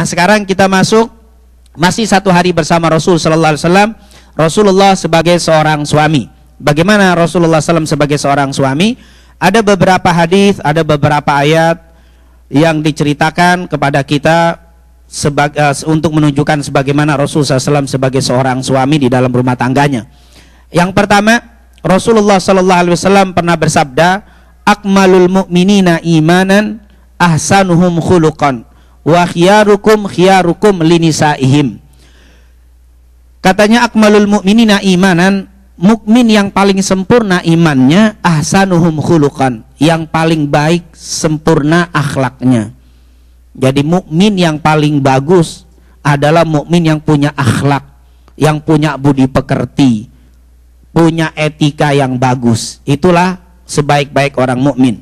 Nah, sekarang kita masuk masih satu hari bersama Rasul sallallahu alaihi wasallam. Rasulullah sebagai seorang suami. Bagaimana Rasulullah SAW sebagai seorang suami? Ada beberapa hadis, ada beberapa ayat yang diceritakan kepada kita untuk menunjukkan sebagaimana Rasulullah SAW sebagai seorang suami di dalam rumah tangganya. Yang pertama, Rasulullah SAW pernah bersabda, akmalul mu'minina imanan ahsanuhum khuluqan wa khiyarukum khiyarukum linisaihim. Katanya akmalul mu'minina imanan, mukmin yang paling sempurna imannya, ahsanuhum khuluqan, yang paling baik sempurna akhlaknya. Jadi mukmin yang paling bagus adalah mukmin yang punya akhlak, yang punya budi pekerti, punya etika yang bagus. Itulah sebaik-baik orang mukmin.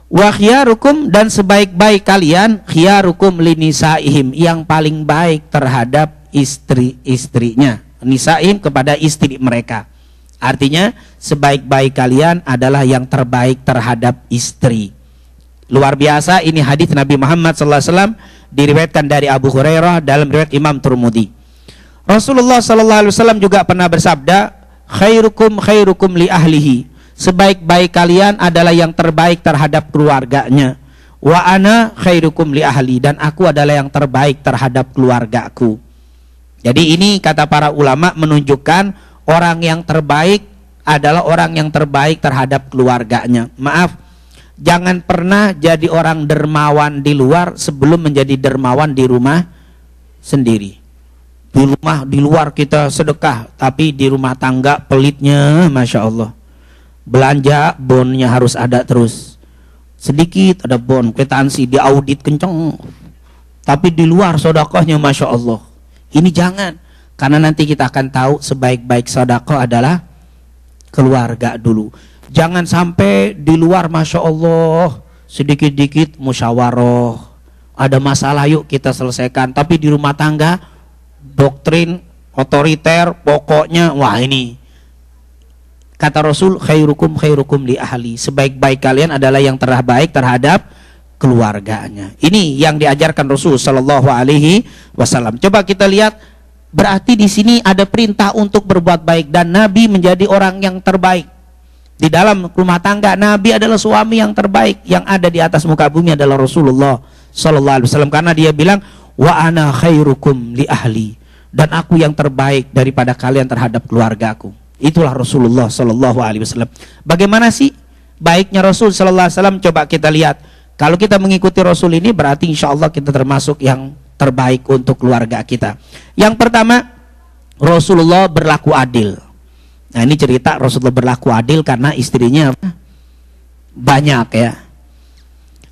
Wa khiyarukum, dan sebaik-baik kalian, khiyarukum linisaihim, yang paling baik terhadap istri-istrinya, nisaim kepada istri mereka. Artinya sebaik-baik kalian adalah yang terbaik terhadap istri. Luar biasa, ini hadis Nabi Muhammad SAW, diriwayatkan dari Abu Hurairah dalam riwayat Imam Tirmidzi. Rasulullah SAW juga pernah bersabda, khairukum khairukum li ahlihi, sebaik-baik kalian adalah yang terbaik terhadap keluarganya. Wa ana khairukum li ahli, dan aku adalah yang terbaik terhadap keluargaku. Jadi ini kata para ulama menunjukkan orang yang terbaik adalah orang yang terbaik terhadap keluarganya. Maaf, jangan pernah jadi orang dermawan di luar sebelum menjadi dermawan di rumah sendiri. Di luar kita sedekah, tapi di rumah tangga pelitnya, Masya Allah. Belanja bonnya harus ada terus. Sedikit ada bon, kwitansi diaudit kenceng. Tapi di luar sedekahnya Masya Allah. Ini jangan, karena nanti kita akan tahu sebaik-baik sedekah adalah keluarga dulu. Jangan sampai di luar Masya Allah sedikit-dikit musyawarah, ada masalah yuk kita selesaikan, tapi di rumah tangga doktrin otoriter, pokoknya wah ini. Kata Rasul, khairukum khairukum li ahli, sebaik-baik kalian adalah yang terbaik terhadap keluarganya. Ini yang diajarkan Rasul Shallallahu Alaihi Wasallam. Coba kita lihat, berarti di sini ada perintah untuk berbuat baik, dan Nabi menjadi orang yang terbaik di dalam rumah tangga. Nabi adalah suami yang terbaik yang ada di atas muka bumi adalah Rasulullah Shallallahu Alaihi Wasallam, karena dia bilang wa ana khairukum li ahli, dan aku yang terbaik daripada kalian terhadap keluargaku. Itulah Rasulullah Shallallahu Alaihi Wasallam. Bagaimana sih baiknya Rasul Shallallahu Alaihi Wasallam? Coba kita lihat. Kalau kita mengikuti Rasul ini berarti insya Allah kita termasuk yang terbaik untuk keluarga kita. Yang pertama, Rasulullah berlaku adil. Nah, ini cerita Rasulullah berlaku adil karena istrinya banyak ya.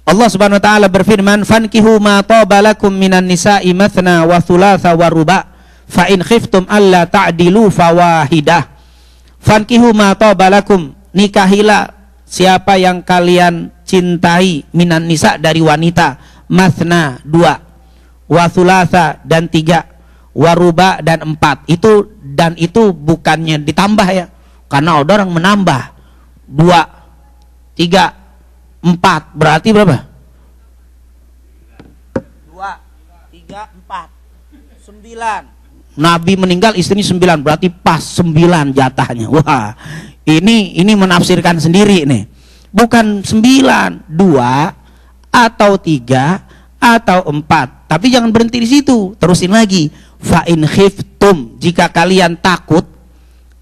Allah Subhanahu wa taala berfirman, "Fankihu ma taba lakum minan nisa'i mathna wa thulatha wa ruba' fa in khiftum alla ta'dilu fawahidah." Fankihu ma taba lakum, nikahilah siapa yang kalian cintai, minan nisa dari wanita, mathna 2, wa thulatha dan 3, wa ruba dan 4. Itu dan itu bukannya ditambah ya, karena ada orang menambah 2, 3, 4, berarti berapa? 2, 3, 4, 9. Nabi meninggal istrinya 9, berarti pas 9 jatahnya. Wah, ini menafsirkan sendiri nih. Bukan 9, 2 atau 3 atau 4. Tapi jangan berhenti di situ, terusin lagi. Fa in khiftum, jika kalian takut,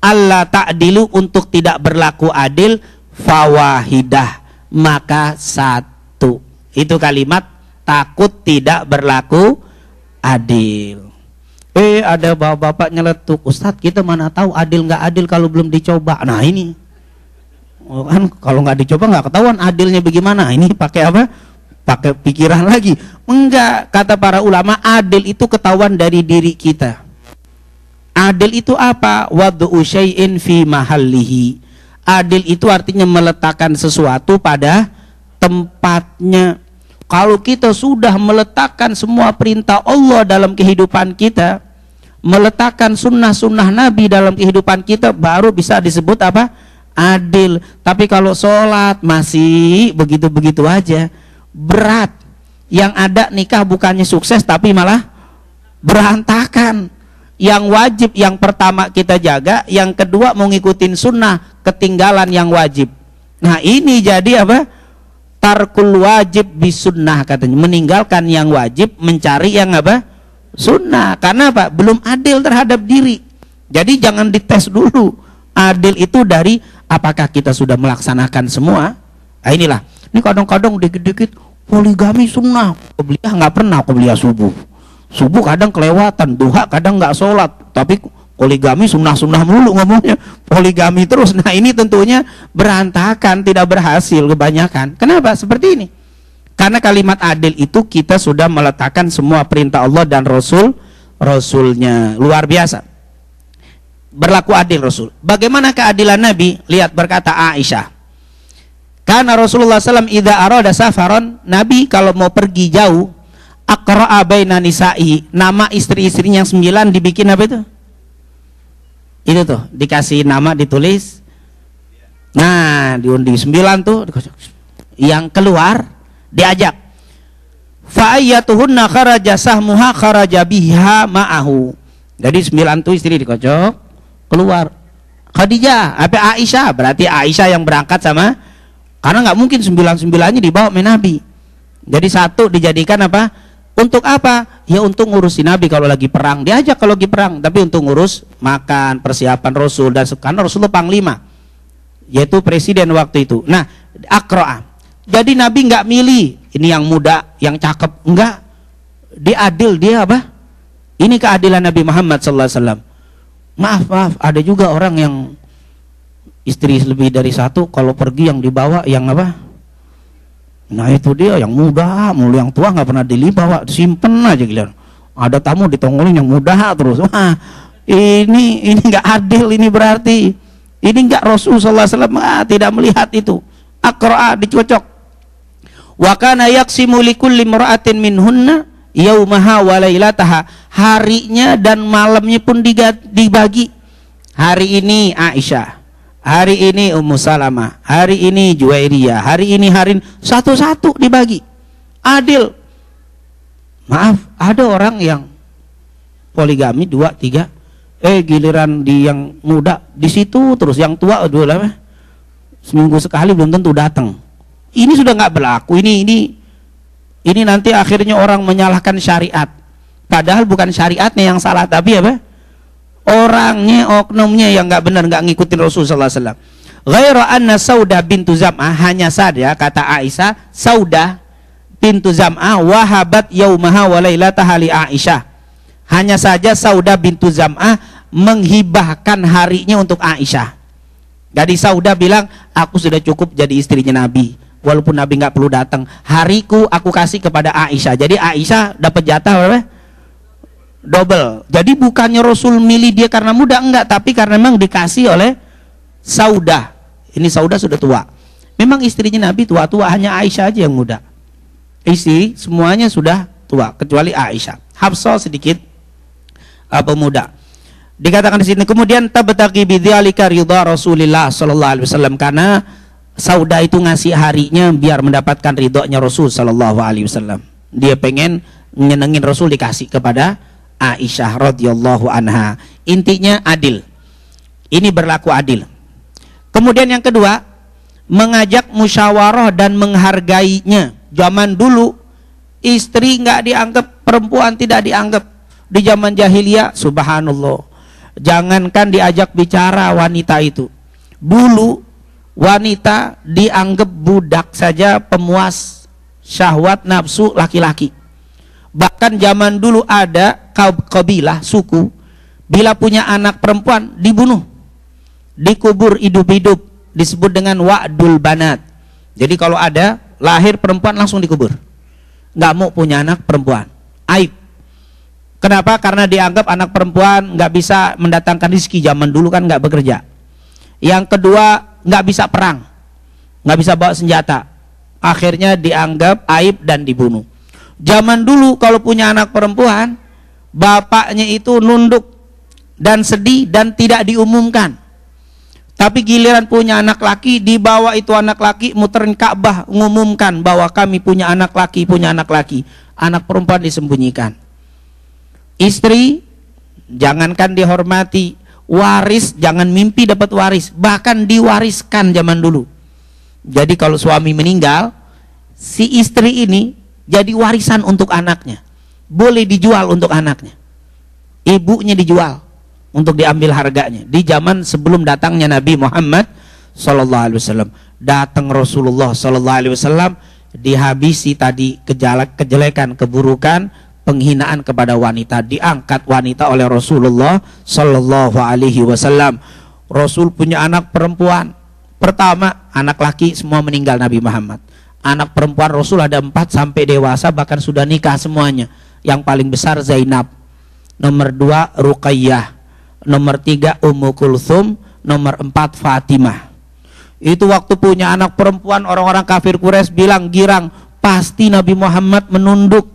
alla ta'dilu, untuk tidak berlaku adil, fawahidah, maka 1. Itu kalimat takut tidak berlaku adil. Ada bapak-bapak nyeletuk, Ustadz kita mana tahu adil nggak adil kalau belum dicoba. Nah ini kan kalau nggak dicoba nggak ketahuan adilnya bagaimana. Ini pakai apa? Pakai pikiran lagi. Enggak, kata para ulama, adil itu ketahuan dari diri kita. Adil itu apa? Wad'u syai'in fi mahallihi. Adil itu artinya meletakkan sesuatu pada tempatnya. Kalau kita sudah meletakkan semua perintah Allah dalam kehidupan kita, meletakkan sunnah-sunnah Nabi dalam kehidupan kita, baru bisa disebut apa? Adil. Tapi kalau sholat masih begitu-begitu aja, berat. Yang ada nikah bukannya sukses tapi malah berantakan. Yang wajib yang pertama kita jaga, yang kedua mau ngikutin sunnah, ketinggalan yang wajib. Nah ini jadi apa? Tarkul wajib bisunnah katanya, meninggalkan yang wajib, mencari yang apa? Sunnah. Karena apa? Belum adil terhadap diri. Jadi jangan dites dulu. Adil itu dari apakah kita sudah melaksanakan semua. Nah inilah, ini kadang-kadang dikit-dikit poligami sunnah, qobliyah nggak pernah qobliyah subuh kadang kelewatan, duha kadang nggak sholat, tapi poligami sunnah mulu ngomongnya, poligami terus. Nah ini tentunya berantakan, tidak berhasil kebanyakan. Kenapa seperti ini? Karena kalimat adil itu kita sudah meletakkan semua perintah Allah dan Rasulnya. Luar biasa berlaku adil Rasul. Bagaimana keadilan Nabi? Lihat, berkata Aisyah, karena Rasulullah SAW idza arada safaron, Nabi kalau mau pergi jauh, aqra'a baina nisa'i, nama istri-istrinya yang 9 dibikin apa itu? Itu tuh, dikasih nama, ditulis. Nah, diundi 9 tuh, yang keluar diajak. Fa ayyatuhunna kharaja sahmuha kharaja biha ma'ahu. Jadi 9 tuh istri dikocok, keluar. Khadijah, apa Aisyah? Berarti Aisyah yang berangkat sama, karena nggak mungkin 9-9-nya dibawa oleh Nabi. Jadi satu dijadikan apa? Untuk apa? Ya untuk ngurusin Nabi kalau lagi perang. Diajak kalau lagi perang, tapi untuk ngurus makan, persiapan Rasul, dan karena Rasulullah panglima, yaitu presiden waktu itu. Nah, akroa. Jadi Nabi nggak milih ini yang muda, yang cakep, enggak. Dia adil, dia apa? Ini keadilan Nabi Muhammad SAW. Maaf, ada juga orang yang istri lebih dari satu, kalau pergi yang dibawa yang apa? Nah itu dia yang muda, mulu yang tua nggak pernah dibawa, simpen aja gila. Ada tamu ditongolin yang muda terus. Wah, ini nggak adil, ini berarti ini nggak Rasulullah SAW tidak melihat itu. Akroa dicocok. Wa kana yaqsimu likulli imra'atin minhunna yaumaha wa lailataha. Harinya dan malamnya pun dibagi. Hari ini Aisyah, hari ini Ummu Salamah, hari ini Juwairiyah, hari ini satu-satu dibagi. Adil. Maaf, ada orang yang poligami 2, 3, giliran di yang muda di situ terus, yang tua dulu lah, seminggu sekali belum tentu datang. Ini sudah nggak berlaku. Ini nanti akhirnya orang menyalahkan syariat. Padahal bukan syariatnya yang salah, tapi apa? Orangnya, oknumnya yang nggak benar, nggak ngikutin Rasulullah SAW. Ghaira anna Saudah bintu Zam'ah, hanya saja kata Aisyah, Saudah bintu Zam'ah wahabat yaumaha wa lailataha li Aisyah. Hanya saja Saudah bintu Zam'ah menghibahkan harinya untuk Aisyah. Jadi Saudah bilang, aku sudah cukup jadi istrinya Nabi, walaupun Nabi nggak perlu datang. Hariku aku kasih kepada Aisyah. Jadi Aisyah dapat jatah berapa? Double. Jadi bukannya Rasul milih dia karena muda, enggak, tapi karena memang dikasih oleh Saudah. Ini Saudah sudah tua. Memang istrinya Nabi tua-tua, hanya Aisyah aja yang muda. Istri semuanya sudah tua kecuali Aisyah. Hafsah sedikit pemuda. Dikatakan di sini kemudian tabtaqi bidzalika ridha Rasulillah sallallahu alaihi wasallam, karena Saudah itu ngasih harinya biar mendapatkan ridhonya Rasul sallallahu alaihi wasallam. Dia pengen nyenengin Rasul, dikasih kepada Aisyah radhiyallahu anha. Intinya adil. Ini berlaku adil. Kemudian yang kedua, mengajak musyawarah dan menghargainya. Zaman dulu istri nggak dianggap, perempuan tidak dianggap. Di zaman jahiliyah, subhanallah, jangankan diajak bicara wanita itu. Dulu wanita dianggap budak saja, pemuas syahwat nafsu laki-laki. Bahkan zaman dulu ada kabilah, suku, bila punya anak perempuan dibunuh, dikubur hidup-hidup, disebut dengan wa'dul banat. Jadi kalau ada lahir perempuan langsung dikubur, nggak mau punya anak perempuan, aib. Kenapa? Karena dianggap anak perempuan nggak bisa mendatangkan rezeki, zaman dulu kan nggak bekerja. Yang kedua, nggak bisa perang, nggak bisa bawa senjata, akhirnya dianggap aib dan dibunuh. Zaman dulu kalau punya anak perempuan, bapaknya itu nunduk dan sedih dan tidak diumumkan. Tapi giliran punya anak laki, dibawa itu anak laki muterin Ka'bah, mengumumkan bahwa kami punya anak laki, punya anak laki. Anak perempuan disembunyikan. Istri jangankan dihormati, waris jangan mimpi dapat waris, bahkan diwariskan zaman dulu. Jadi kalau suami meninggal, si istri ini jadi warisan untuk anaknya, boleh dijual untuk anaknya, ibunya dijual untuk diambil harganya. Di zaman sebelum datangnya Nabi Muhammad sallallahu alaihi wasallam, datang Rasulullah sallallahu alaihi wasallam, dihabisi tadi kejelekan, keburukan, penghinaan kepada wanita, diangkat wanita oleh Rasulullah sallallahu alaihi wasallam. Rasul punya anak perempuan. Pertama, anak laki semua meninggal Nabi Muhammad. Anak perempuan Rasul ada 4 sampai dewasa, bahkan sudah nikah semuanya. Yang paling besar Zainab, nomor 2 Ruqayyah, nomor 3 Ummu Kulthum, nomor 4 Fatimah. Itu waktu punya anak perempuan, orang-orang kafir Quraisy bilang girang, pasti Nabi Muhammad menunduk,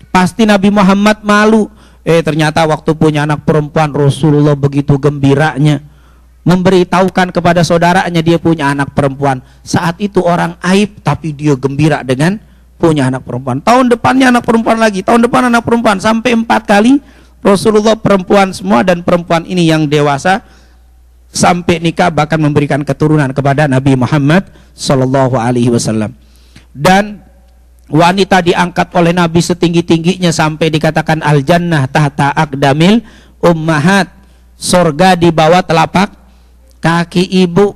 pasti Nabi Muhammad malu. Ternyata waktu punya anak perempuan, Rasulullah begitu gembiranya memberitahukan kepada saudaranya dia punya anak perempuan. Saat itu orang aib, tapi dia gembira dengan punya anak perempuan. Tahun depannya anak perempuan lagi, tahun depan anak perempuan, sampai 4 kali Rasulullah perempuan semua, dan perempuan ini yang dewasa sampai nikah, bahkan memberikan keturunan kepada Nabi Muhammad sallallahu alaihi wasallam. Dan wanita diangkat oleh Nabi setinggi-tingginya sampai dikatakan al jannah tahta aqdamil ummahat, surga di bawah telapak kaki ibu,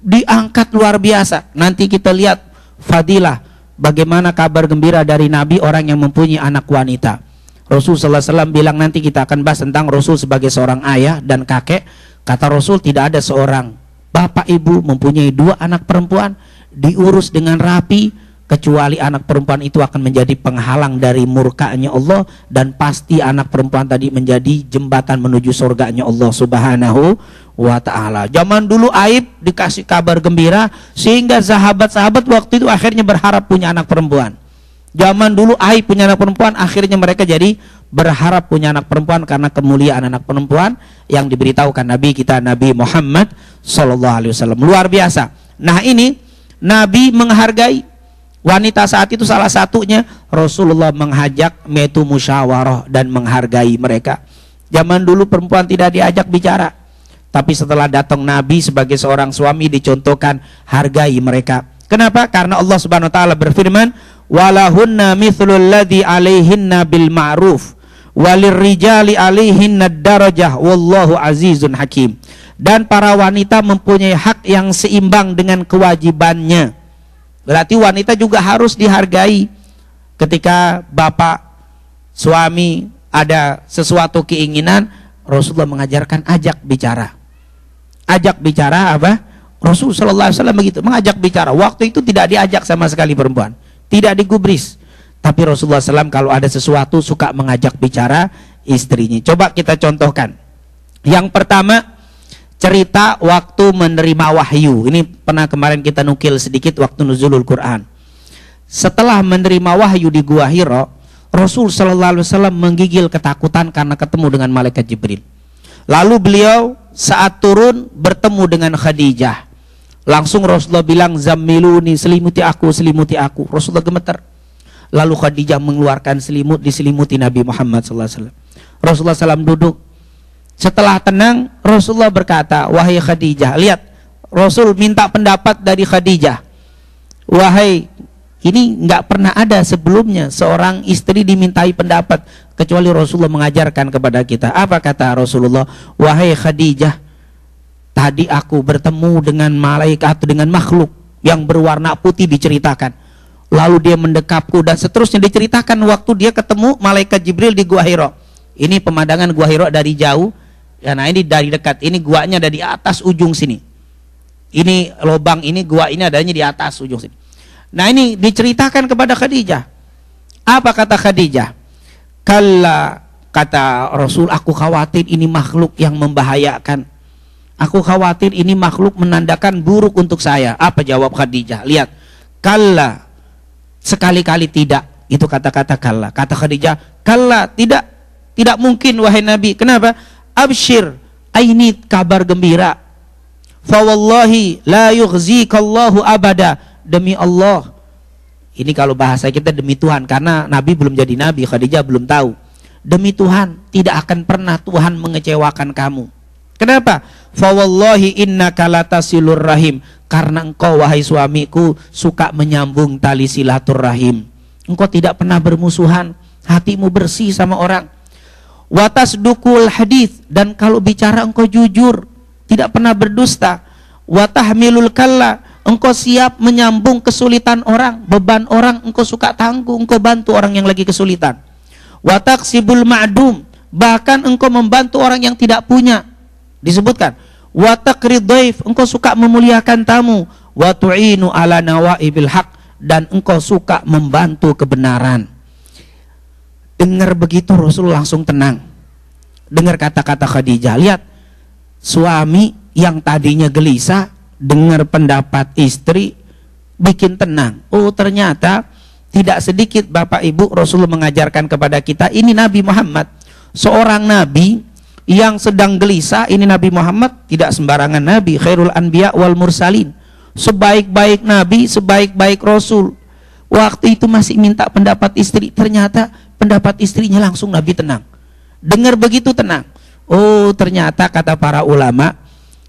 diangkat luar biasa. Nanti kita lihat fadilah, bagaimana kabar gembira dari Nabi orang yang mempunyai anak wanita. Rasul sallallahu alaihi wasallam bilang, nanti kita akan bahas tentang Rasul sebagai seorang ayah dan kakek. Kata Rasul, tidak ada seorang bapak ibu mempunyai 2 anak perempuan diurus dengan rapi, kecuali anak perempuan itu akan menjadi penghalang dari murkanya Allah, dan pasti anak perempuan tadi menjadi jembatan menuju surganya Allah subhanahu wa ta'ala. Zaman dulu aib, dikasih kabar gembira, sehingga sahabat-sahabat waktu itu akhirnya berharap punya anak perempuan. Zaman dulu aib punya anak perempuan, akhirnya mereka jadi berharap punya anak perempuan karena kemuliaan anak perempuan yang diberitahukan Nabi kita Nabi Muhammad sallallahu alaihi wasallam. Luar biasa. Nah, ini Nabi menghargai wanita saat itu, salah satunya Rasulullah mengajak metu musyawarah dan menghargai mereka. Zaman dulu perempuan tidak diajak bicara, tapi setelah datang Nabi sebagai seorang suami dicontohkan, hargai mereka. Kenapa? Karena Allah Subhanahu wa taala berfirman, walahunna mithlul ladzi alaihinna bil ma'ruf walirrijali alaihinna darajah wallahu azizun hakim. Dan para wanita mempunyai hak yang seimbang dengan kewajibannya. Berarti wanita juga harus dihargai. Ketika bapak, suami ada sesuatu keinginan, Rasulullah mengajarkan ajak bicara. Ajak bicara apa? Rasul sallallahu alaihi wasallam begitu, mengajak bicara. Waktu itu tidak diajak sama sekali perempuan, tidak digubris. Tapi Rasulullah SAW kalau ada sesuatu suka mengajak bicara istrinya. Coba kita contohkan. Yang pertama, cerita waktu menerima wahyu. Ini pernah kemarin kita nukil sedikit waktu nuzulul Quran. Setelah menerima wahyu di Gua Hira, Rasul sallallahu alaihi wasallam menggigil ketakutan karena ketemu dengan malaikat Jibril. Lalu beliau saat turun bertemu dengan Khadijah. Langsung Rasulullah bilang, "Zammiluni, selimuti aku, selimuti aku." Rasulullah gemetar. Lalu Khadijah mengeluarkan selimut, diselimuti Nabi Muhammad sallallahu alaihi wasallam. Rasulullah SAW duduk. Setelah tenang, Rasulullah berkata, "Wahai Khadijah," lihat, Rasul minta pendapat dari Khadijah. Wahai, ini nggak pernah ada sebelumnya seorang istri dimintai pendapat, kecuali Rasulullah mengajarkan kepada kita. Apa kata Rasulullah? "Wahai Khadijah, tadi aku bertemu dengan malaikat atau dengan makhluk yang berwarna putih," diceritakan. Lalu dia mendekapku, dan seterusnya diceritakan waktu dia ketemu malaikat Jibril di Gua Hira. Ini pemandangan Gua Hira dari jauh. Ya, nah ini dari dekat. Ini guanya ada di atas ujung sini. Ini lubang ini, gua ini adanya di atas ujung sini. Nah ini diceritakan kepada Khadijah. Apa kata Khadijah? Kalla, kata Rasul, aku khawatir ini makhluk yang membahayakan. Aku khawatir ini makhluk menandakan buruk untuk saya. Apa jawab Khadijah? Lihat. Kalla, sekali-kali tidak. Itu kata-kata kalla. Kata Khadijah, kalla, tidak mungkin wahai Nabi. Kenapa? Absyir, ini kabar gembira. fa wallahi la yughzikallahu abada, demi Allah. Ini kalau bahasa kita demi Tuhan, karena Nabi belum jadi Nabi, Khadijah belum tahu. Demi Tuhan, tidak akan pernah Tuhan mengecewakan kamu. Kenapa? Fa wallahi innaka latasilur rahim, karena engkau wahai suamiku suka menyambung tali silaturahim. Engkau tidak pernah bermusuhan, hatimu bersih sama orang. Wa tasdukul hadits, dan kalau bicara engkau jujur, tidak pernah berdusta. Wa tahmilul kalla, engkau siap menyambung kesulitan orang, beban orang engkau suka tanggung, engkau bantu orang yang lagi kesulitan. Wa taqsibul ma'dum, bahkan engkau membantu orang yang tidak punya. Disebutkan, wa taqrid dhaif, engkau suka memuliakan tamu. Wa tu'inu ala nawaibil haq, dan engkau suka membantu kebenaran. Dengar begitu Rasul langsung tenang. Dengar kata-kata Khadijah. Lihat, suami yang tadinya gelisah dengar pendapat istri bikin tenang. Oh, ternyata tidak sedikit Bapak Ibu Rasul mengajarkan kepada kita. Ini Nabi Muhammad, seorang nabi yang sedang gelisah. Ini Nabi Muhammad tidak sembarangan nabi, khairul anbiya wal mursalin, sebaik-baik nabi, sebaik-baik rasul. Waktu itu masih minta pendapat istri, ternyata pendapat istrinya langsung Nabi tenang. Dengar begitu tenang. Oh, ternyata kata para ulama,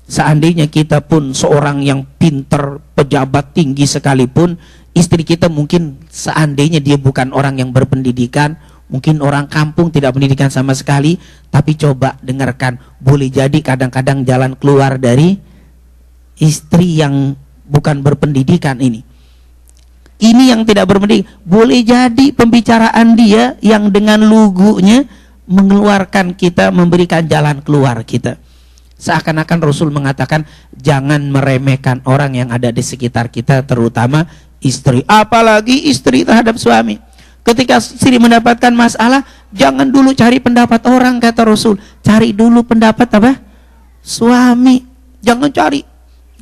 seandainya kita pun seorang yang pinter, pejabat tinggi sekalipun, istri kita mungkin seandainya dia bukan orang yang berpendidikan, mungkin orang kampung tidak pendidikan sama sekali, tapi coba dengarkan, boleh jadi kadang-kadang jalan keluar dari istri yang bukan berpendidikan ini. Ini yang tidak berpendidikan, boleh jadi pembicaraan dia yang dengan lugunya mengeluarkan kita, memberikan jalan keluar kita. Seakan-akan Rasul mengatakan jangan meremehkan orang yang ada di sekitar kita, terutama istri, apalagi istri terhadap suami. Ketika istri mendapatkan masalah, jangan dulu cari pendapat orang, kata Rasul, cari dulu pendapat apa? Suami. Jangan cari.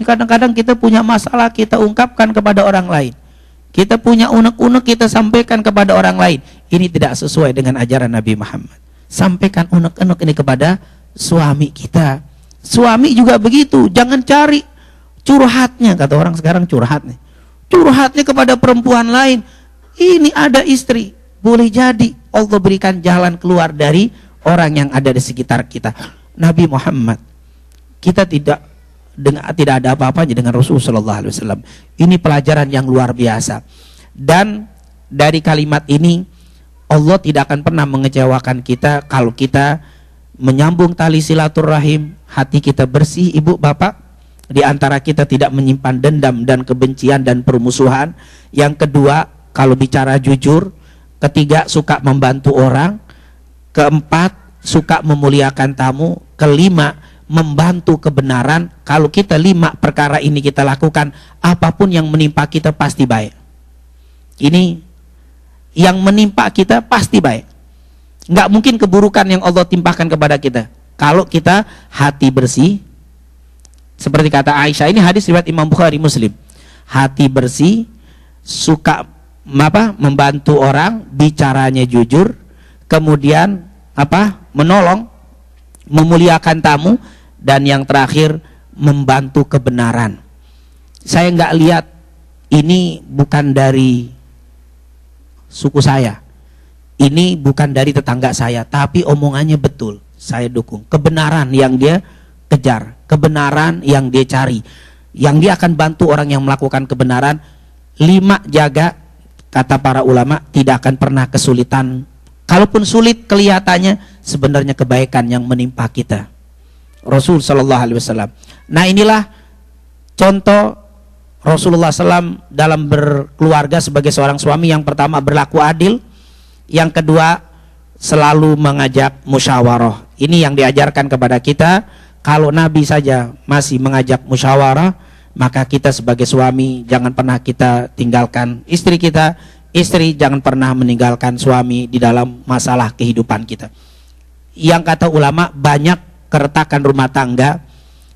Kadang-kadang kita punya masalah, kita ungkapkan kepada orang lain. Kita punya unek-unek, kita sampaikan kepada orang lain. Ini tidak sesuai dengan ajaran Nabi Muhammad. Sampaikan unek-unek ini kepada suami kita. Suami juga begitu, jangan cari curhatnya, kata orang sekarang curhatnya. Curhatnya kepada perempuan lain. Ini ada istri, boleh jadi Allah berikan jalan keluar dari orang yang ada di sekitar kita. Nabi Muhammad, kita tidak ada apa-apanya dengan Rasulullah SAW. Ini pelajaran yang luar biasa. Dan dari kalimat ini Allah tidak akan pernah mengecewakan kita kalau kita menyambung tali silaturahim, hati kita bersih, ibu bapak. Di antara kita tidak menyimpan dendam dan kebencian dan permusuhan. Yang kedua, kalau bicara jujur. Ketiga, suka membantu orang. Keempat, suka memuliakan tamu. Kelima, membantu kebenaran. Kalau kita 5 perkara ini kita lakukan, apapun yang menimpa kita pasti baik. Ini yang menimpa kita pasti baik. Nggak mungkin keburukan yang Allah timpakan kepada kita kalau kita hati bersih. Seperti kata Aisyah, ini hadis riwayat Imam Bukhari Muslim. Hati bersih, suka membantu orang, bicaranya jujur, kemudian menolong, memuliakan tamu, dan yang terakhir membantu kebenaran. Saya nggak lihat ini bukan dari suku saya, ini bukan dari tetangga saya, tapi omongannya betul, saya dukung. Kebenaran yang dia kejar, kebenaran yang dia cari, yang dia akan bantu orang yang melakukan kebenaran. 5 jaga, kata para ulama, tidak akan pernah kesulitan. Kalaupun sulit kelihatannya, sebenarnya kebaikan yang menimpa kita. Rasul Shallallahu Alaihi Wasallam. Nah, inilah contoh Rasulullah SAW dalam berkeluarga sebagai seorang suami. Yang pertama, berlaku adil. Yang kedua, selalu mengajak musyawarah. Ini yang diajarkan kepada kita. Kalau Nabi saja masih mengajak musyawarah, maka kita sebagai suami jangan pernah kita tinggalkan istri kita. Istri jangan pernah meninggalkan suami di dalam masalah kehidupan kita. Yang kata ulama, banyak keretakan rumah tangga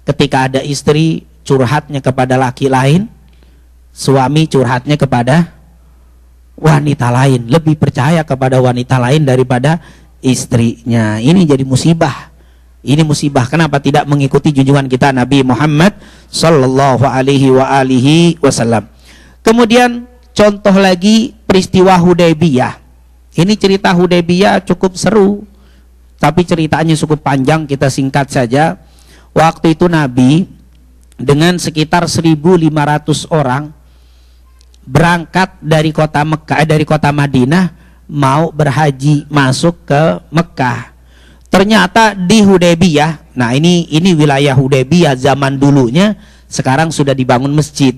ketika ada istri curhatnya kepada laki lain, suami curhatnya kepada wanita lain, lebih percaya kepada wanita lain daripada istrinya. Ini jadi musibah. Ini musibah. Kenapa tidak mengikuti junjungan kita Nabi Muhammad sallallahu alaihi wasallam. Kemudian contoh lagi peristiwa Hudaybiyah. Ini cerita Hudaybiyah cukup seru, tapi ceritanya cukup panjang, kita singkat saja. Waktu itu Nabi dengan sekitar 1.500 orang berangkat dari kota Mekah, dari kota Madinah, mau berhaji masuk ke Mekah. Ternyata di Hudaybiyah, nah ini wilayah Hudaybiyah zaman dulunya, sekarang sudah dibangun masjid.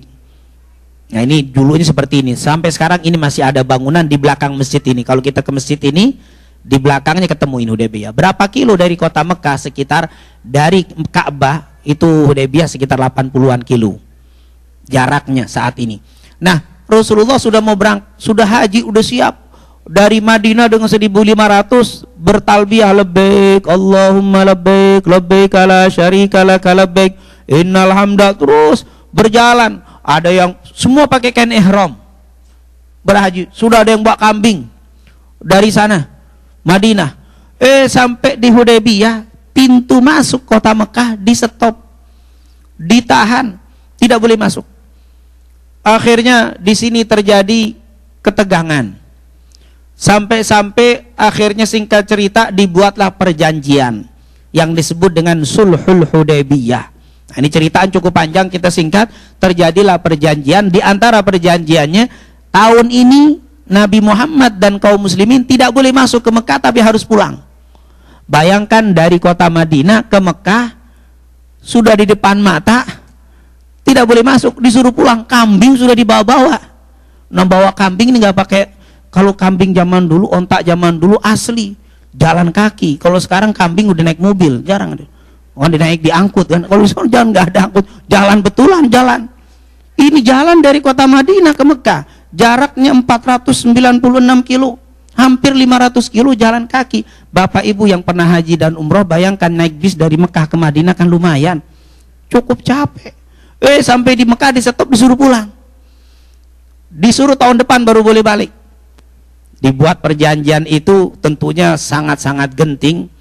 Nah ini dulunya seperti ini, sampai sekarang ini masih ada bangunan di belakang masjid ini. Kalau kita ke masjid ini, di belakangnya ketemu ini Hudaybiyah. Berapa kilo dari kota Mekah? Sekitar dari Ka'bah itu Hudaybiyah sekitar 80-an kilo jaraknya saat ini. Nah Rasulullah sudah mau berangkat, sudah haji, udah siap dari Madinah dengan 1.500 bertalbiyah, labbaik Allahumma labbaik labbaik la syarika lak labbaik innal hamda, terus berjalan. Ada yang semua pakai kain ihram berhaji, sudah ada yang bawa kambing dari sana Madinah. Sampai di Hudaybiyah, pintu masuk kota Mekah di stop, ditahan, tidak boleh masuk. Akhirnya di sini terjadi ketegangan. Sampai akhirnya singkat cerita dibuatlah perjanjian yang disebut dengan Sulhul Hudaybiyah. Nah, ini ceritaan cukup panjang, kita singkat. Terjadilah perjanjian. Di antara perjanjiannya, tahun ini Nabi Muhammad dan kaum muslimin tidak boleh masuk ke Mekah, tapi harus pulang. Bayangkan dari kota Madinah ke Mekah sudah di depan mata, tidak boleh masuk, disuruh pulang. Kambing sudah dibawa-bawa. Nah, bawa kambing ini nggak pakai, kalau kambing zaman dulu, ontak zaman dulu asli jalan kaki. Kalau sekarang kambing udah naik mobil, jarang ada. Oh, naik diangkut kan. Kalau misalnya jalan nggak ada angkut, jalan betulan jalan. Ini jalan dari kota Madinah ke Mekah, jaraknya 496 kilo, hampir 500 kilo jalan kaki. Bapak ibu yang pernah haji dan umroh, bayangkan naik bis dari Mekah ke Madinah kan lumayan, cukup capek. Sampai di Mekah di stop, disuruh pulang, disuruh tahun depan baru boleh balik. Dibuat perjanjian itu tentunya sangat-sangat genting.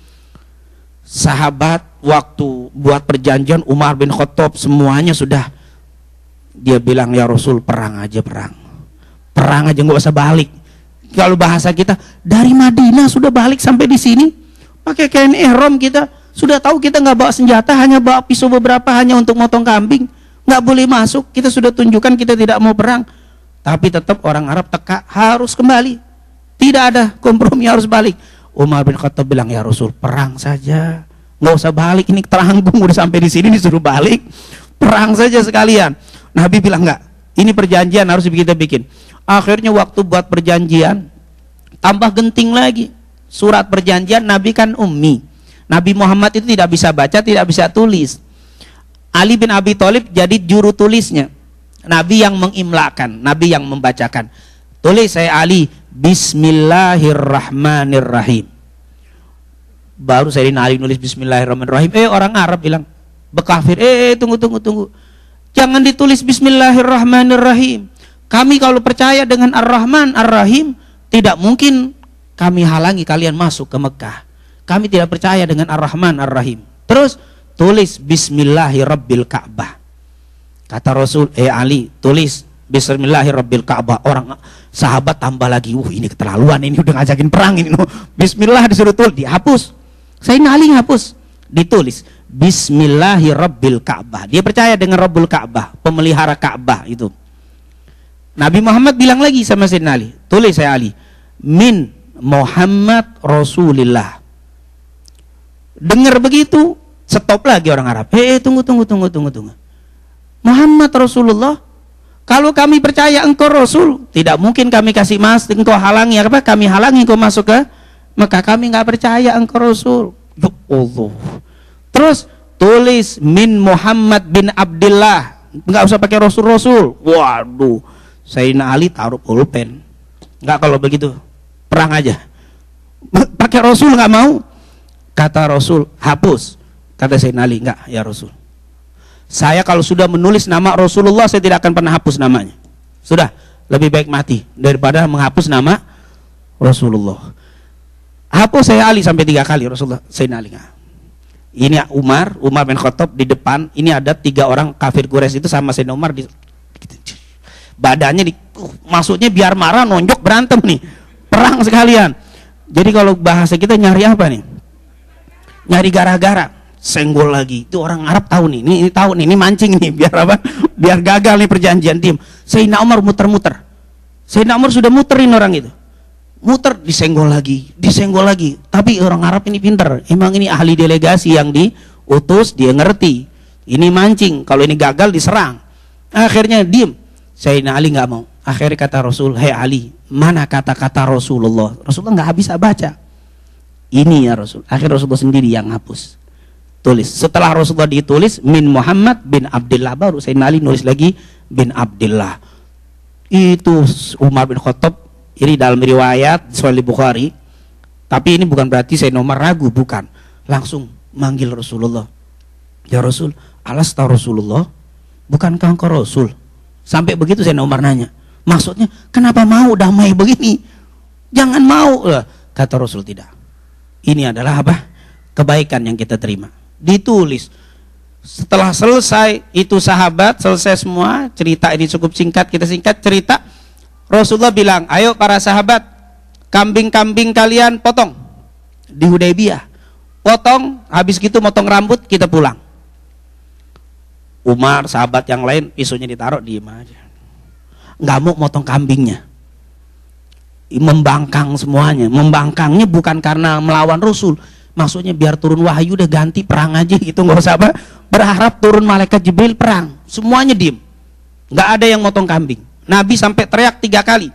Sahabat waktu buat perjanjian, Umar bin Khattab semuanya sudah, dia bilang, ya Rasul, perang aja, perang aja, nggak usah balik. Kalau bahasa kita, dari Madinah sudah balik sampai di sini pakai kain ihram, kita sudah tahu kita nggak bawa senjata, hanya bawa pisau beberapa hanya untuk motong kambing, nggak boleh masuk. Kita sudah tunjukkan kita tidak mau perang, tapi tetap orang Arab teka, harus kembali, tidak ada kompromi, harus balik. Umar bin Khattab bilang, ya Rasul, perang saja, nggak usah balik, ini teranggung udah sampai di sini disuruh balik, perang saja sekalian. Nabi bilang, enggak, ini perjanjian harus kita bikin. Akhirnya waktu buat perjanjian tambah genting lagi. Surat perjanjian, Nabi kan ummi, Nabi Muhammad itu tidak bisa baca, tidak bisa tulis. Ali bin Abi Thalib jadi juru tulisnya, Nabi yang mengimlakan, Nabi yang membacakan. Tulis saya Ali, Bismillahirrahmanirrahim. Baru saya Ali nulis Bismillahirrahmanirrahim, orang Arab bilang, bekafir, tunggu, jangan ditulis Bismillahirrahmanirrahim. Kami kalau percaya dengan Ar-Rahman Ar-Rahim, tidak mungkin kami halangi kalian masuk ke Mekah. Kami tidak percaya dengan Ar-Rahman Ar-Rahim. Terus tulis Bismillahirabbil Ka'bah. Kata Rasul, Ali, tulis Bismillahirabbil Ka'bah. Orang sahabat tambah lagi, ini keterlaluan, ini udah ngajakin perang ini. Bismillah disuruh tulis, dihapus. Sayyidina Ali hapus, ditulis Bismillahirabbil Ka'bah. Dia percaya dengan Rabbul Ka'bah, pemelihara Ka'bah itu. Nabi Muhammad bilang lagi sama Sayyidina Ali, tulis saya Ali, min Muhammad Rasulillah. Dengar begitu, stop lagi orang Arab. Tunggu. Muhammad Rasulullah. Kalau kami percaya engkau Rasul, tidak mungkin kami kasih mas, engkau halangi apa? Kami halangi engkau masuk ke Maka kami nggak percaya engkau Rasul. Ya Allah. Terus tulis min Muhammad bin Abdullah, nggak usah pakai Rasul. Waduh, Sayyidina Ali taruh pulpen. Nggak, kalau begitu perang aja. Pakai Rasul nggak mau. Kata Rasul, hapus. Kata Sayyidina Ali, nggak ya Rasul. Saya kalau sudah menulis nama Rasulullah, saya tidak akan pernah hapus namanya. Sudah, lebih baik mati daripada menghapus nama Rasulullah. Hapus saya Ali sampai 3 kali, Rasulullah Sayyidina Ali nggak. Ini Umar bin Khattab di depan, ini ada 3 orang kafir Quraisy itu sama Sayyidina Umar di badannya maksudnya biar marah nonjok berantem nih, perang sekalian. Jadi kalau bahasa kita nyari apa nih? Nyari gara-gara, senggol lagi. Itu orang Arab tahu nih, ini tahu nih, ini mancing nih biar apa? Biar gagal nih perjanjian, diem. Sayyidina Umar muter-muter. Sayyidina Umar sudah muterin orang itu. Muter, disenggol lagi. Tapi orang Arab ini pinter. Emang ini ahli delegasi yang diutus, dia ngerti. Ini mancing, kalau ini gagal diserang. Akhirnya diem. Sayyidina Ali nggak mau. Akhirnya kata Rasul, "Hei Ali, mana kata-kata Rasulullah?" Rasulullah nggak bisa baca. Ini ya Rasul. Akhirnya Rasulullah sendiri yang hapus. Tulis. Setelah Rasulullah ditulis min Muhammad bin Abdullah, baru Sayyidina Ali nulis lagi bin Abdullah. Itu Umar bin Khattab. Ini dalam riwayat Sahih Bukhari. Tapi ini bukan berarti Sayyidina Umar ragu, bukan. Langsung manggil Rasulullah. Ya Rasul, alasta Rasulullah? Bukankah engkau Rasul? Sampai begitu Sayyidina Umar nanya. Maksudnya, kenapa mau damai begini? Jangan mau. Kata Rasul, tidak. Ini adalah apa? Kebaikan yang kita terima. Ditulis. Setelah selesai, itu sahabat, selesai semua. Cerita ini cukup singkat, kita singkat cerita. Rasulullah bilang, ayo para sahabat, kambing-kambing kalian potong di Hudaybiyah. Potong, habis gitu motong rambut, kita pulang. Umar, sahabat yang lain, pisaunya ditaruh, diem aja. Nggak mau motong kambingnya. Membangkang semuanya. Membangkangnya bukan karena melawan Rasul. Maksudnya biar turun wahyu udah ganti perang aja gitu, nggak usah apa. Berharap turun malaikat Jibril perang. Semuanya diem. Nggak ada yang motong kambing. Nabi sampai teriak 3 kali.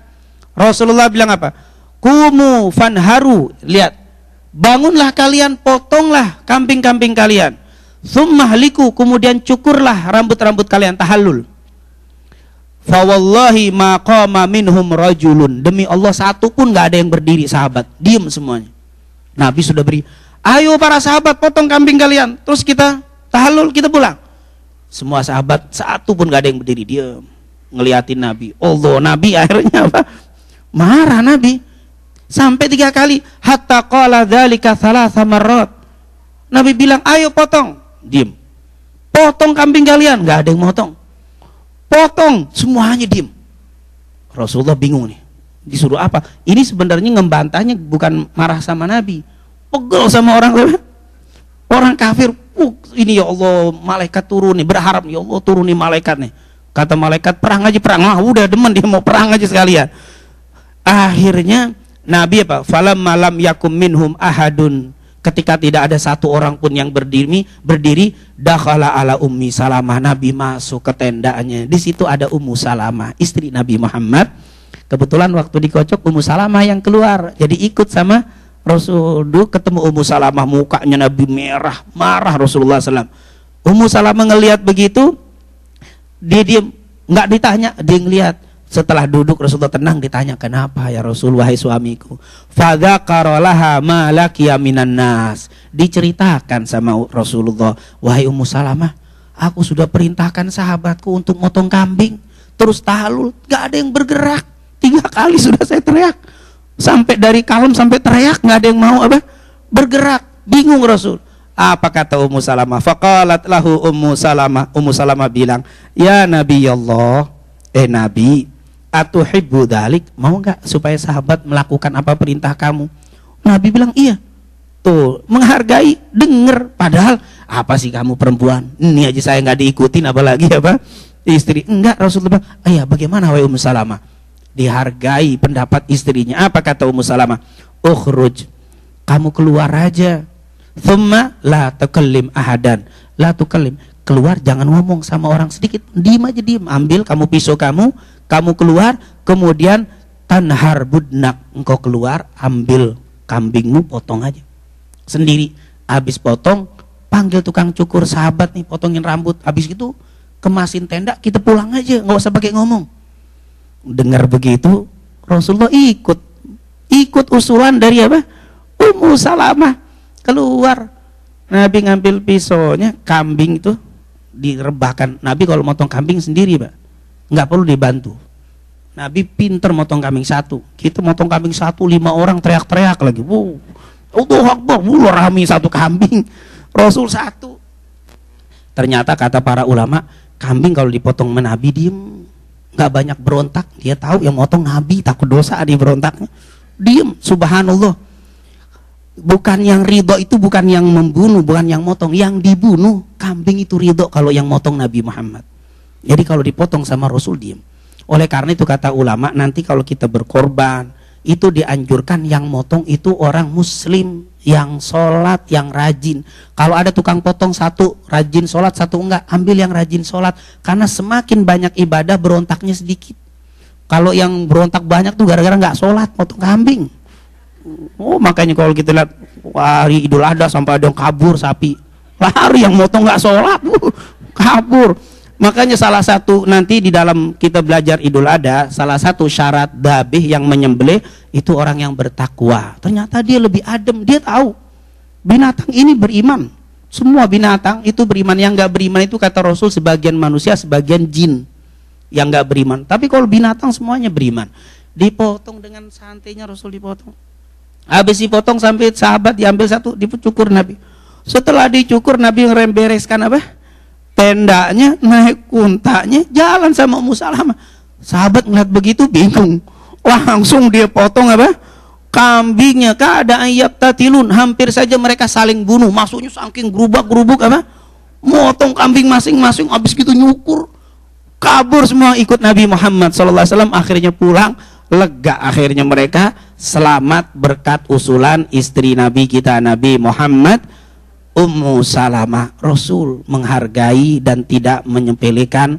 Rasulullah bilang apa? Kumu fanharu. Lihat. Bangunlah kalian, potonglah kambing-kambing kalian. Thummahliku, kemudian cukurlah rambut-rambut kalian, tahallul. Fawallahi ma qama minhum rajulun. Demi Allah, satu pun nggak ada yang berdiri, sahabat. Diem semuanya. Nabi sudah beri, ayo para sahabat potong kambing kalian. Terus kita tahallul, kita pulang. Semua sahabat, satu pun nggak ada yang berdiri, diem. Ngeliatin Nabi. Allah, Nabi akhirnya apa? Marah Nabi. Sampai 3 kali. Hatta qala dzalika thalatha marrat. Nabi bilang, ayo potong. Diem. Potong kambing kalian. Nggak ada yang motong. Potong. Semuanya diem. Rasulullah bingung nih. Disuruh apa? Ini sebenarnya ngebantahnya bukan marah sama Nabi. Pegel sama orang kafir. Ini ya Allah, malaikat turun nih. Berharap, ya Allah turun nih malaikat nih. Kata malaikat, perang aja, perang. Udah demen dia mau perang aja sekalian. Akhirnya Nabi apa? Falam malam yakum minhum ahadun. Ketika tidak ada satu orang pun yang berdiri, dakhala ala Ummi Salamah. Nabi masuk ke tendanya. Di situ ada Ummu Salamah, istri Nabi Muhammad. Kebetulan waktu dikocok Ummu Salamah yang keluar. Jadi ikut sama Rasul. Dulu ketemu Ummu Salamah, mukanya Nabi merah, marah Rasulullah SAW. Ummu Salamah ngelihat begitu, dia diem, nggak ditanya, dia ngelihat. Setelah duduk Rasulullah tenang, ditanya, kenapa ya Rasul, wahai suamiku? Fadzakara laha ma laqiya minan nas. Diceritakan sama Rasulullah, wahai Ummu Salamah, aku sudah perintahkan sahabatku untuk motong kambing, terus tahallul, nggak ada yang bergerak. 3 kali sudah saya teriak, sampai dari kalem sampai teriak, nggak ada yang mau apa bergerak. Bingung Rasul. Apa kata Ummu Salamah? Faqalat lahu Ummu Salamah. Ummu Salamah bilang, ya Nabi Allah, Nabi, atuhibbu dzalik? Mau nggak supaya sahabat melakukan apa perintah kamu? Nabi bilang iya. Tuh, menghargai, denger. Padahal apa sih kamu perempuan? Ini aja saya nggak diikutin, apalagi apa istri. Enggak, Rasulullah bilang, iya bagaimana wahai Ummu Salamah? Dihargai pendapat istrinya. Apa kata Ummu Salamah? Ukhruj, kamu keluar aja. Thumma la tukallim ahadan. La tukallim, keluar jangan ngomong sama orang sedikit. Diem aja, diem. Ambil kamu pisau kamu keluar, kemudian tanhar budnak, engkau keluar, ambil kambingmu, potong aja sendiri. Habis potong, panggil tukang cukur sahabat nih, potongin rambut. Habis itu kemasin tenda, kita pulang aja, nggak usah pakai ngomong. Dengar begitu, Rasulullah ikut usulan dari apa? Ummu Salamah. Keluar, Nabi ngambil pisaunya, kambing itu direbahkan. Nabi kalau motong kambing sendiri, Pak, nggak perlu dibantu. Nabi pinter motong kambing satu. Kita motong kambing satu, 5 orang teriak-teriak lagi. Allahu Akbar, rame satu kambing. Rasul satu. Ternyata kata para ulama, kambing kalau dipotong sama Nabi diem, nggak banyak berontak. Dia tahu yang motong Nabi, takut dosa dia berontaknya. Diem, subhanallah. Bukan yang ridho itu bukan yang membunuh, bukan yang motong, yang dibunuh. Kambing itu ridho kalau yang motong Nabi Muhammad. Jadi kalau dipotong sama Rasul diem. Oleh karena itu kata ulama, nanti kalau kita berkorban, itu dianjurkan yang motong itu orang muslim, yang sholat, yang rajin. Kalau ada tukang potong satu rajin sholat, satu enggak, ambil yang rajin sholat. Karena semakin banyak ibadah, berontaknya sedikit. Kalau yang berontak banyak tuh gara-gara nggak sholat, potong kambing. Oh, makanya kalau kita lihat hari Idul Adha sampai ada yang kabur sapi, lari yang motong nggak sholat, kabur. Makanya salah satu nanti di dalam kita belajar Idul Adha, salah satu syarat dabih yang menyembelih itu orang yang bertakwa. Ternyata dia lebih adem, dia tahu binatang ini beriman. Semua binatang itu beriman. Yang nggak beriman itu kata Rasul sebagian manusia, sebagian jin yang nggak beriman. Tapi kalau binatang semuanya beriman. Dipotong dengan santainya Rasul dipotong. Habis dipotong sampai sahabat diambil satu, dicukur Nabi. Setelah dicukur Nabi ngerembereskan apa? Tendanya, naik kuntanya, jalan sama Ummu Salamah. Sahabat ngeliat begitu bingung, langsung dia potong apa? Kambingnya. Keadaan yabtatilun, hampir saja mereka saling bunuh. Maksudnya saking gerubak-gerubuk apa? Motong kambing masing-masing, habis gitu nyukur, kabur semua ikut Nabi Muhammad SAW. Akhirnya pulang, lega akhirnya mereka, selamat berkat usulan istri Nabi kita Nabi Muhammad, Ummu Salamah. Rasul menghargai dan tidak menyepelekan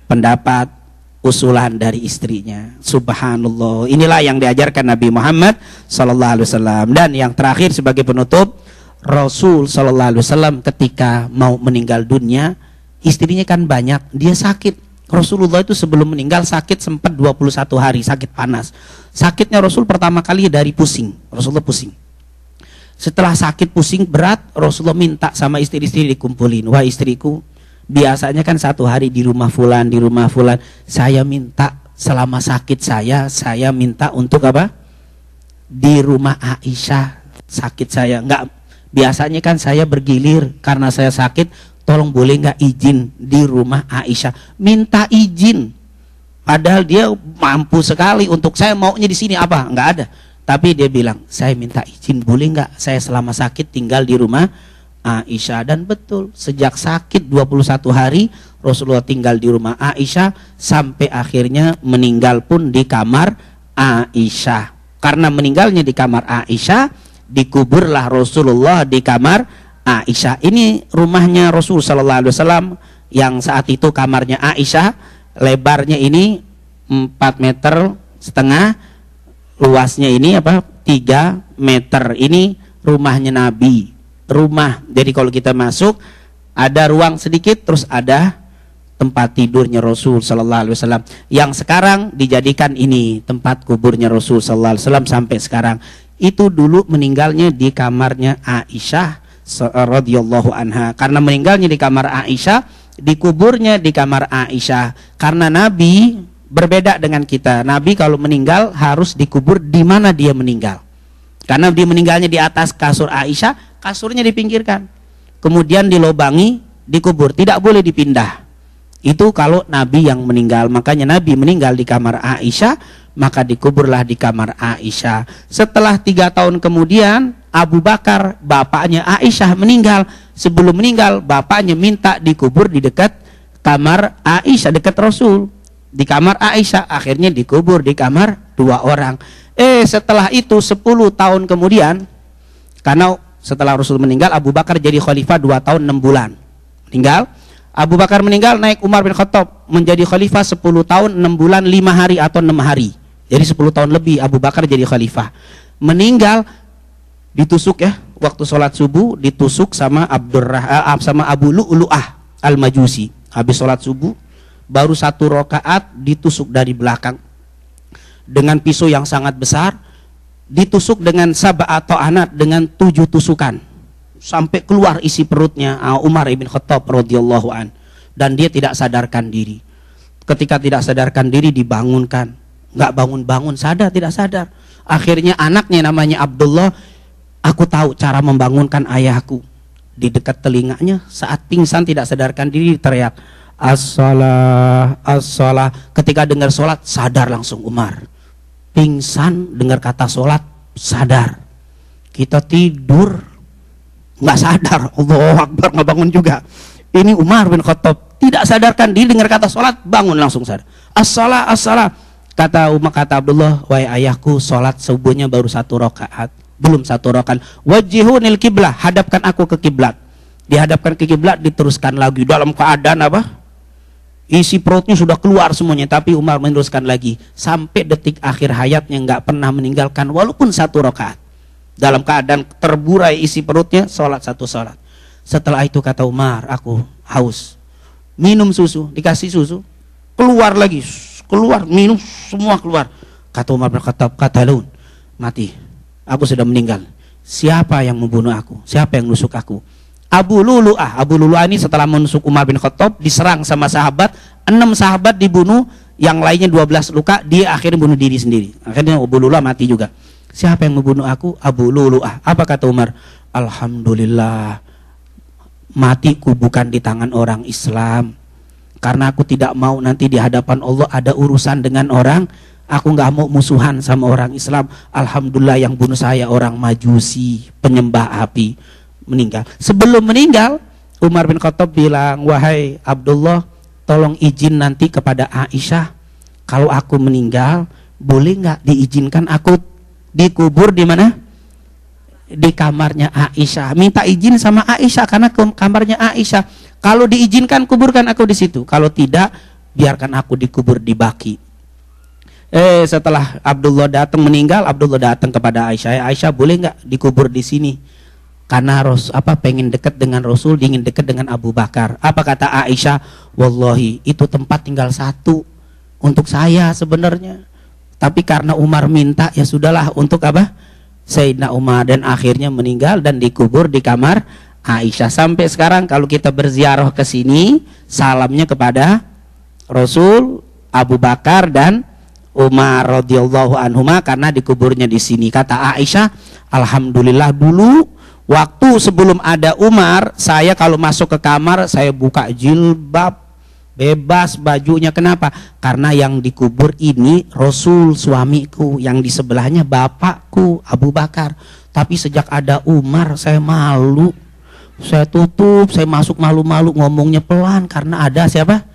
pendapat usulan dari istrinya. Subhanallah. Inilah yang diajarkan Nabi Muhammad sallallahu alaihi wasallam. Dan yang terakhir sebagai penutup, Rasul sallallahu alaihi wasallam ketika mau meninggal dunia, istrinya kan banyak, dia sakit. Rasulullah itu sebelum meninggal sakit sempat 21 hari, sakit panas. Sakitnya Rasul pertama kali dari pusing. Rasulullah pusing. Setelah sakit pusing berat, Rasulullah minta sama istri-istri dikumpulin. Wah istriku, biasanya kan satu hari di rumah fulan, di rumah fulan. Saya minta selama sakit saya minta untuk apa? Di rumah Aisyah sakit saya. Enggak, biasanya kan saya bergilir karena saya sakit. Tolong boleh nggak izin di rumah Aisyah? Minta izin. Padahal dia mampu sekali untuk saya maunya di sini apa? Nggak ada. Tapi dia bilang, saya minta izin, boleh nggak saya selama sakit tinggal di rumah Aisyah? Dan betul, sejak sakit 21 hari Rasulullah tinggal di rumah Aisyah sampai akhirnya meninggal pun di kamar Aisyah. Karena meninggalnya di kamar Aisyah, dikuburlah Rasulullah di kamar Aisyah. Ini rumahnya Rasul sallallahu alaihi wasallam yang saat itu kamarnya Aisyah, lebarnya ini 4,5 meter, luasnya ini apa? 3 meter. Ini rumahnya Nabi. Rumah. Jadi kalau kita masuk ada ruang sedikit, terus ada tempat tidurnya Rasul sallallahu alaihi wasallam. Yang sekarang dijadikan ini tempat kuburnya Rasul sallallahu alaihi wasallam sampai sekarang. Itu dulu meninggalnya di kamarnya Aisyah radhiyallahu anha. Karena meninggalnya di kamar Aisyah, dikuburnya di kamar Aisyah. Karena Nabi berbeda dengan kita. Nabi kalau meninggal harus dikubur di mana dia meninggal. Karena dia meninggalnya di atas kasur Aisyah, kasurnya dipinggirkan. Kemudian dilobangi, dikubur, tidak boleh dipindah. Itu kalau Nabi yang meninggal. Makanya Nabi meninggal di kamar Aisyah, maka dikuburlah di kamar Aisyah. Setelah 3 tahun kemudian, Abu Bakar, bapaknya Aisyah meninggal. Sebelum meninggal, bapaknya minta dikubur di dekat kamar Aisyah, dekat Rasul. Di kamar Aisyah, akhirnya dikubur di kamar 2 orang. Setelah itu 10 tahun kemudian, karena setelah Rasul meninggal, Abu Bakar jadi khalifah 2 tahun 6 bulan. Meninggal, Abu Bakar meninggal, naik Umar bin Khattab menjadi khalifah 10 tahun 6 bulan 5 hari atau 6 hari. Jadi 10 tahun lebih Abu Bakar jadi khalifah. Meninggal ditusuk ya, waktu sholat subuh ditusuk sama Abu Lu'lu'ah Al-Majusi. Habis sholat subuh baru 1 rakaat ditusuk dari belakang dengan pisau yang sangat besar, ditusuk dengan atau anak dengan 7 tusukan sampai keluar isi perutnya Umar ibn Khattab radhiyallahu an, dan dia tidak sadarkan diri. Ketika tidak sadarkan diri dibangunkan, nggak bangun-bangun, sadar tidak sadar. Akhirnya anaknya namanya Abdullah, aku tahu cara membangunkan ayahku. di dekat telinganya saat pingsan tidak sadarkan diri teriak as-shalah as-shalah. Ketika dengar sholat sadar langsung Umar. Pingsan dengar kata sholat sadar. Kita tidur nggak sadar, Allahu Akbar, nggak bangun juga. Ini Umar bin Khattab tidak sadarkan diri dengar kata sholat, bangun langsung sadar. As-shalah as-shalah. Kata Abdullah, wahai ayahku, sholat subuhnya baru 1 rakaat, belum 1 rakaat. Wajihunil kiblah, hadapkan aku ke kiblat. Dihadapkan ke kiblat, diteruskan lagi dalam keadaan apa? Isi perutnya sudah keluar semuanya, tapi Umar meneruskan lagi sampai detik akhir hayatnya, nggak pernah meninggalkan walaupun 1 rakaat. Dalam keadaan terburai isi perutnya, sholat 1 sholat. Setelah itu kata Umar, aku haus, minum susu, dikasih susu, keluar lagi. Keluar, minum, semua keluar. Kata Umar bin Khattab, qatalun, mati, aku sudah meninggal. Siapa yang membunuh aku? Siapa yang nusuk aku? Abu Lulu'ah. Abu Lulu'ah ini setelah menusuk Umar bin Khattab, diserang sama sahabat, 6 sahabat dibunuh, yang lainnya 12 luka, dia akhirnya bunuh diri sendiri. Akhirnya Abu Lulu'ah mati juga. Siapa yang membunuh aku? Abu Lulu'ah. Apa kata Umar? Alhamdulillah, matiku bukan di tangan orang Islam. Karena aku tidak mau nanti di hadapan Allah ada urusan dengan orang. Aku nggak mau musuhan sama orang Islam. Alhamdulillah yang bunuh saya orang Majusi, penyembah api, meninggal. Sebelum meninggal, Umar bin Khattab bilang, wahai Abdullah, tolong izin nanti kepada Aisyah, kalau aku meninggal, boleh nggak diizinkan aku dikubur di mana? Di kamarnya Aisyah. Minta izin sama Aisyah karena ke kamarnya Aisyah. Kalau diizinkan, kuburkan aku di situ. Kalau tidak, biarkan aku dikubur di Baqi. Setelah Abdullah datang meninggal, Abdullah datang kepada Aisyah. Aisyah, boleh nggak dikubur di sini? Karena pengen dekat dengan Rasul, ingin dekat dengan Abu Bakar. Apa kata Aisyah? Wallahi, itu tempat tinggal 1 untuk saya sebenarnya. Tapi karena Umar minta, ya sudahlah, untuk apa? Sayyidina Umar. Dan akhirnya meninggal dan dikubur di kamar Aisyah. Sampai sekarang kalau kita berziarah ke sini, salamnya kepada Rasul, Abu Bakar dan Umar radhiyallahu anhuma karena dikuburnya di sini. Kata Aisyah, alhamdulillah dulu waktu sebelum ada Umar, saya kalau masuk ke kamar saya buka jilbab, bebas bajunya. Kenapa? Karena yang dikubur ini Rasul suamiku, yang di sebelahnya bapakku Abu Bakar. Tapi sejak ada Umar saya malu, saya tutup, saya masuk malu-malu, ngomongnya pelan karena ada siapa?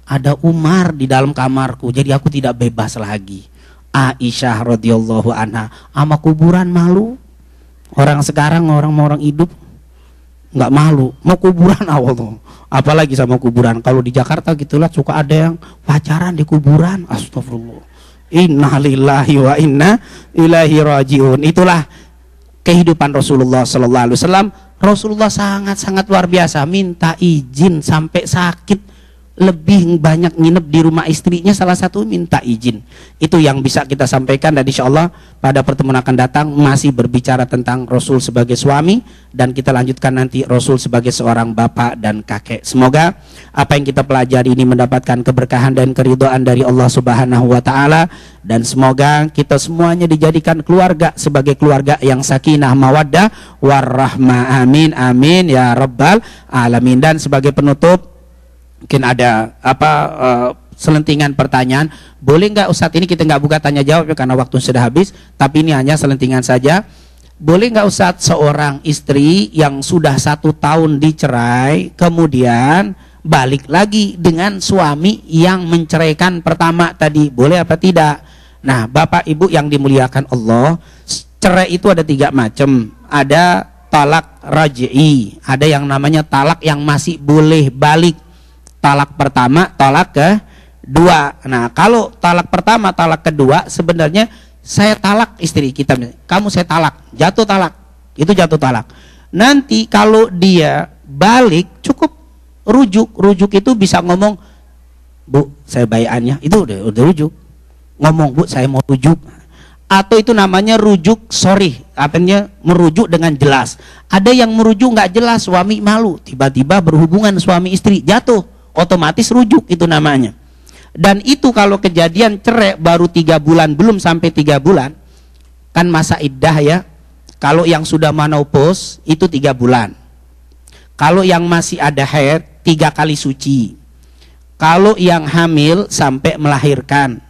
Ada Umar di dalam kamarku, jadi aku tidak bebas lagi. Aisyah radhiyallahu anha, sama kuburan malu. Orang sekarang orang hidup nggak malu, mau kuburan awal tuh, apalagi sama kuburan. Kalau di Jakarta gitulah suka ada yang pacaran di kuburan. Astagfirullah, innalillahi wa inna ilaihi rajiun. Itulah kehidupan Rasulullah sallallahu alaihi wasallam. Rasulullah sangat-sangat luar biasa, minta izin sampai sakit, lebih banyak nginep di rumah istrinya, salah satu minta izin. Itu yang bisa kita sampaikan, dan insya Allah pada pertemuan akan datang masih berbicara tentang Rasul sebagai suami, dan kita lanjutkan nanti Rasul sebagai seorang bapak dan kakek. Semoga apa yang kita pelajari ini mendapatkan keberkahan dan keridhaan dari Allah Subhanahu wa taala, dan semoga kita semuanya dijadikan keluarga sebagai keluarga yang sakinah mawaddah warahmah. Amin amin ya rabbal alamin. Dan sebagai penutup, mungkin ada selentingan pertanyaan. Boleh nggak Ustadz, ini kita nggak buka tanya jawab ya, karena waktu sudah habis, tapi ini hanya selentingan saja. Boleh nggak Ustadz, seorang istri yang sudah 1 tahun dicerai kemudian balik lagi dengan suami yang menceraikan pertama tadi, boleh apa tidak? Nah, Bapak Ibu yang dimuliakan Allah, cerai itu ada 3 macam. Ada talak raj'i, ada yang namanya talak yang masih boleh balik. Talak pertama, talak kedua. Nah, kalau talak pertama, talak kedua, sebenarnya saya talak istri kita, kamu saya talak, jatuh talak, itu jatuh talak. Nanti kalau dia balik, cukup rujuk itu bisa ngomong, Bu, saya bayannya, itu udah rujuk. Ngomong, Bu, saya mau rujuk. Atau itu namanya rujuk sorry, artinya merujuk dengan jelas. Ada yang merujuk nggak jelas, suami malu, tiba-tiba berhubungan suami istri, jatuh, otomatis rujuk itu namanya. Dan itu kalau kejadian cerai baru 3 bulan, belum sampai 3 bulan, kan masa iddah ya. Kalau yang sudah menopause itu 3 bulan. Kalau yang masih ada haid 3 kali suci. Kalau yang hamil sampai melahirkan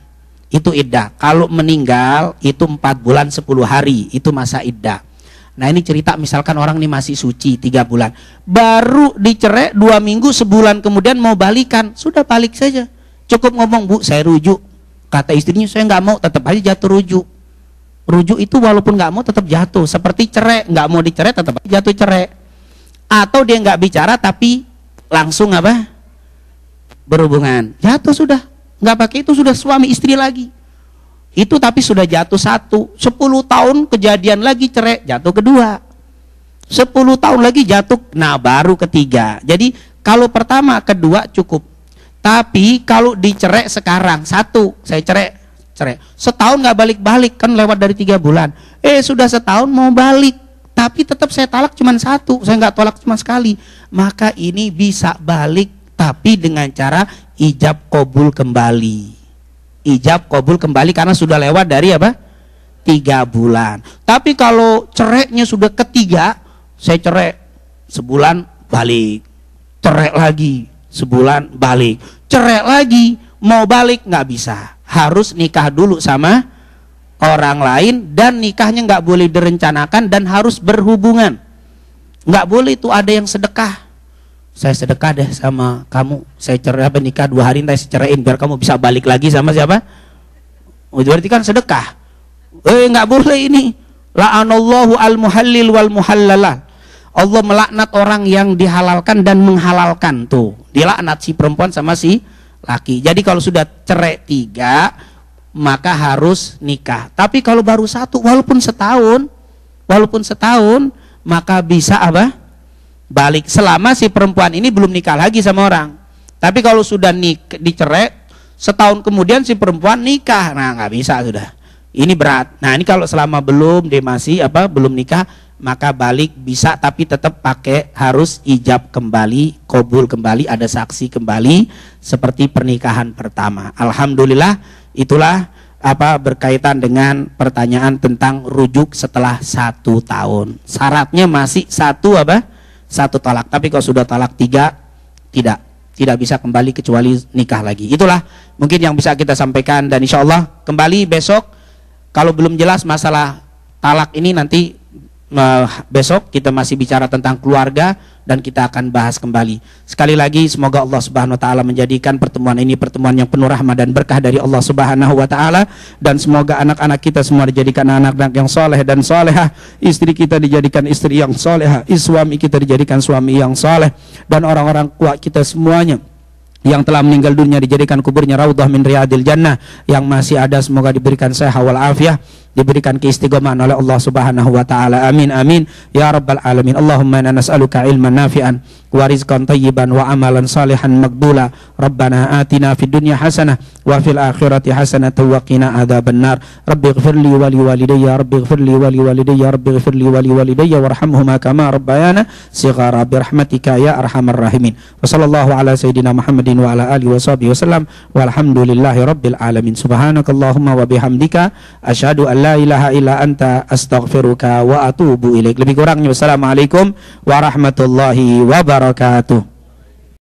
itu iddah. Kalau meninggal itu 4 bulan 10 hari, itu masa iddah. Nah ini cerita misalkan orang ini masih suci 3 bulan, baru dicerai 2 minggu, sebulan kemudian mau balikan, sudah balik saja. Cukup ngomong, Bu saya rujuk. Kata istrinya saya nggak mau, tetap aja jatuh rujuk. Rujuk itu walaupun nggak mau tetap jatuh, seperti cerai, nggak mau dicerai tetap jatuh cerai. Atau dia nggak bicara tapi langsung apa? Berhubungan, jatuh sudah. Nggak pakai itu sudah suami istri lagi. Itu tapi sudah jatuh 1, 10 tahun kejadian lagi cerai, jatuh kedua. 10 tahun lagi jatuh, nah baru ketiga. Jadi kalau pertama, kedua cukup. Tapi kalau dicerai sekarang, 1 saya cerai, setahun nggak balik-balik, kan lewat dari 3 bulan. Sudah setahun mau balik, tapi tetap saya talak cuma 1, saya nggak tolak cuma sekali. Maka ini bisa balik, tapi dengan cara ijab qabul kembali. Ijab qabul kembali karena sudah lewat dari apa? 3 bulan. Tapi kalau cerainya sudah ketiga, saya cerai sebulan balik, cerai lagi sebulan balik, cerai lagi, mau balik nggak bisa, harus nikah dulu sama orang lain, dan nikahnya nggak boleh direncanakan dan harus berhubungan. Nggak boleh itu ada yang sedekah, saya sedekah deh sama kamu, saya cerai nikah 2 hari nanti saya ceraiin biar kamu bisa balik lagi sama siapa. Berarti kan sedekah. Nggak boleh ini. La'anallahu al-muhallil wal muhallalah. Allah melaknat orang yang dihalalkan dan menghalalkan. Tuh, dilaknat si perempuan sama si laki. Jadi kalau sudah cerai 3, maka harus nikah. Tapi kalau baru 1, walaupun setahun, maka bisa apa? Balik selama si perempuan ini belum nikah lagi sama orang. Tapi kalau sudah dicerai, setahun kemudian si perempuan nikah, nah nggak bisa sudah. Ini berat. Nah ini kalau selama belum dia masih belum nikah, maka balik bisa, tapi tetap pakai harus ijab kembali, qabul kembali, ada saksi kembali seperti pernikahan pertama. Alhamdulillah, itulah berkaitan dengan pertanyaan tentang rujuk setelah 1 tahun. Syaratnya masih 1 talak. Tapi kalau sudah talak 3, tidak bisa kembali kecuali nikah lagi. Itulah mungkin yang bisa kita sampaikan, dan insya Allah kembali besok. Kalau belum jelas masalah talak ini, nanti besok kita masih bicara tentang keluarga dan kita akan bahas kembali. Sekali lagi semoga Allah Subhanahu wa taala menjadikan pertemuan ini pertemuan yang penuh rahmat dan berkah dari Allah Subhanahu wa taala, dan semoga anak-anak kita semua dijadikan anak-anak yang soleh dan solehah, istri kita dijadikan istri yang solehah, suami kita dijadikan suami yang soleh, dan orang-orang tua kita semuanya yang telah meninggal dunia dijadikan kuburnya raudhah min riyadil jannah, yang masih ada semoga diberikan sehat wal afiah, diberikan keistiqomahan oleh Allah Subhanahu wa taala. Amin amin ya rabbal alamin. Allahumma inna nas'aluka ilman nafi'an wa rizqan thayyiban wa amalan salihan maqbula. Rabbana atina fid dunya hasanah wa fil akhirati hasanah wa qina adzabannar. Rabbighfirli wa liwalidayya, rabbighfirli wa liwalidayya, rabbighfirli wa liwalidayya warhamhuma kama rabbayana shighara birahmatika ya arhamar rahimin. Wa sallallahu ala sayidina Muhammadin wa ala alihi wa sahbihi wasallam walhamdulillahi rabbil alamin. Subhanakallahumma wa bihamdika asyhadu an la ilaha illa anta astaghfiruka wa atubu ilaik. Lebih kurangnya wassalamualaikum warahmatullahi wabarakatuh.